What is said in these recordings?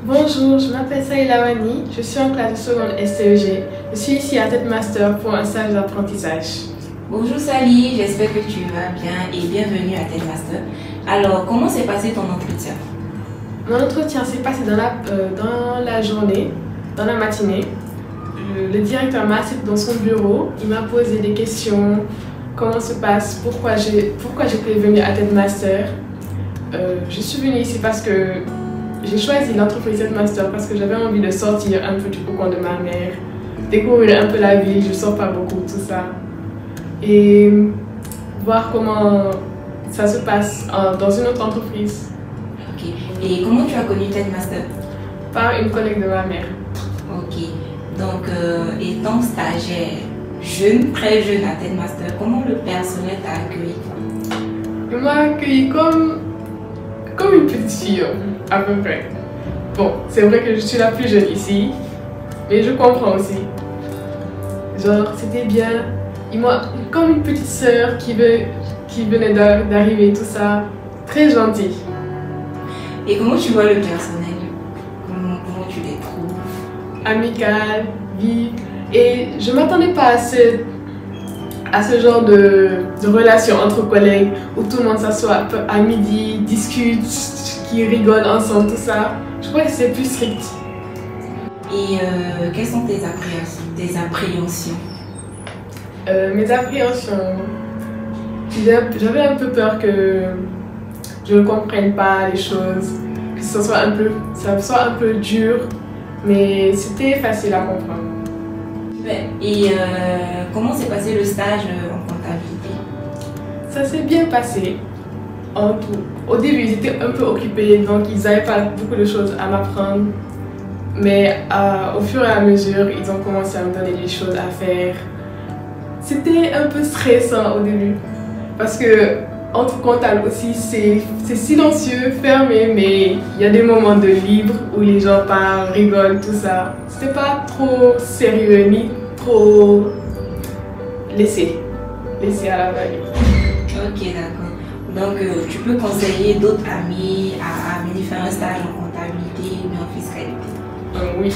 Bonjour, je m'appelle Saïla Wani, je suis en classe de seconde STEG. Je suis ici à TEDmaster pour un stage d'apprentissage. Bonjour Sally, j'espère que tu vas bien et bienvenue à TEDmaster. Alors, comment s'est passé ton entretien? Mon entretien s'est passé dans la journée, dans la matinée. Le directeur m'a assis dans son bureau, il m'a posé des questions, comment se passe, pourquoi j'étais venue à TEDmaster. Je suis venue ici parce que j'ai choisi l'entreprise TEDmaster parce que j'avais envie de sortir un peu du cocon de ma mère, découvrir un peu la ville, je ne sors pas beaucoup, tout ça. Et voir comment ça se passe dans une autre entreprise. Ok. Et comment tu as connu TEDmaster? Par une collègue de ma mère. Ok. Donc, étant stagiaire, jeune, très jeune à TEDmaster, comment le personnel t'a accueilli? Il m'a accueilli comme une petite fille, à peu près. Bon, c'est vrai que je suis la plus jeune ici, mais je comprends aussi. Genre, c'était bien. Il m'a comme une petite sœur qui venait d'arriver, tout ça. Très gentil. Et comment tu vois le personnel? Comment tu les trouves? Amical, vif. Et je ne m'attendais pas à ce genre de relation entre collègues où tout le monde s'assoit à midi, discute, qui rigole ensemble, tout ça. Je crois que c'est plus strict. Et quelles sont tes appréhensions? Mes appréhensions, j'avais un peu peur que je ne comprenne pas les choses, que ça soit un peu dur, mais c'était facile à comprendre. Et comment s'est passé le stage en comptabilité? Ça s'est bien passé. Au début, ils étaient un peu occupés, donc ils n'avaient pas beaucoup de choses à m'apprendre. Mais au fur et à mesure, ils ont commencé à me donner des choses à faire. C'était un peu stressant au début, parce que entre comptables aussi, c'est silencieux, fermé, mais il y a des moments de libre où les gens parlent, rigolent, tout ça. C'était pas trop sérieux ni trop laissé à la vague. Ok, d'accord. Donc, tu peux conseiller d'autres amis à venir faire un stage en comptabilité ou en fiscalité? Oui.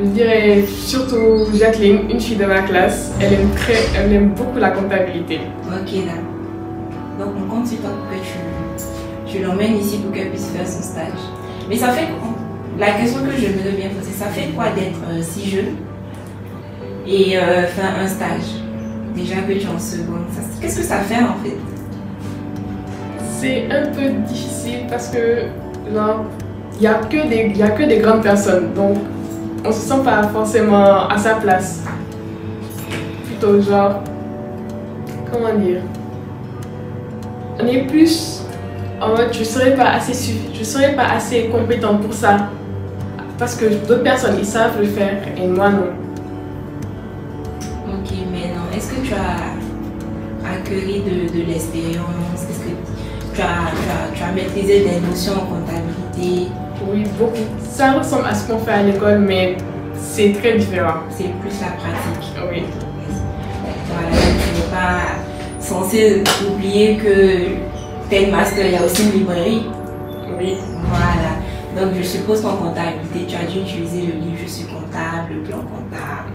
Je dirais surtout Jacqueline, une fille de ma classe, elle aime beaucoup la comptabilité. Ok, d'accord. Donc on compte sur toi que tu l'emmènes ici pour qu'elle puisse faire son stage. Mais ça fait quoi? La question que je me bien poser, ça fait quoi d'être si jeune et faire un stage? Déjà que tu es en seconde, qu'est-ce que ça fait en fait? C'est un peu difficile parce que genre, il n'y a que des grandes personnes, donc on ne se sent pas forcément à sa place. Plutôt genre, comment dire, on est plus en mode je serais pas assez compétente pour ça parce que d'autres personnes ils savent le faire et moi non. Ok, mais non, est-ce que tu as accueilli de l'expérience? Est-ce que tu as maîtrisé des notions en comptabilité? Oui, beaucoup. Ça ressemble à ce qu'on fait à l'école, mais c'est très différent. C'est plus la pratique. Oui. Voilà, tu n'es pas censé oublier que TEDmaster, il y a aussi une librairie. Oui. Voilà. Donc je suppose qu'en comptabilité, tu as dû utiliser le livre Je suis comptable, le plan comptable.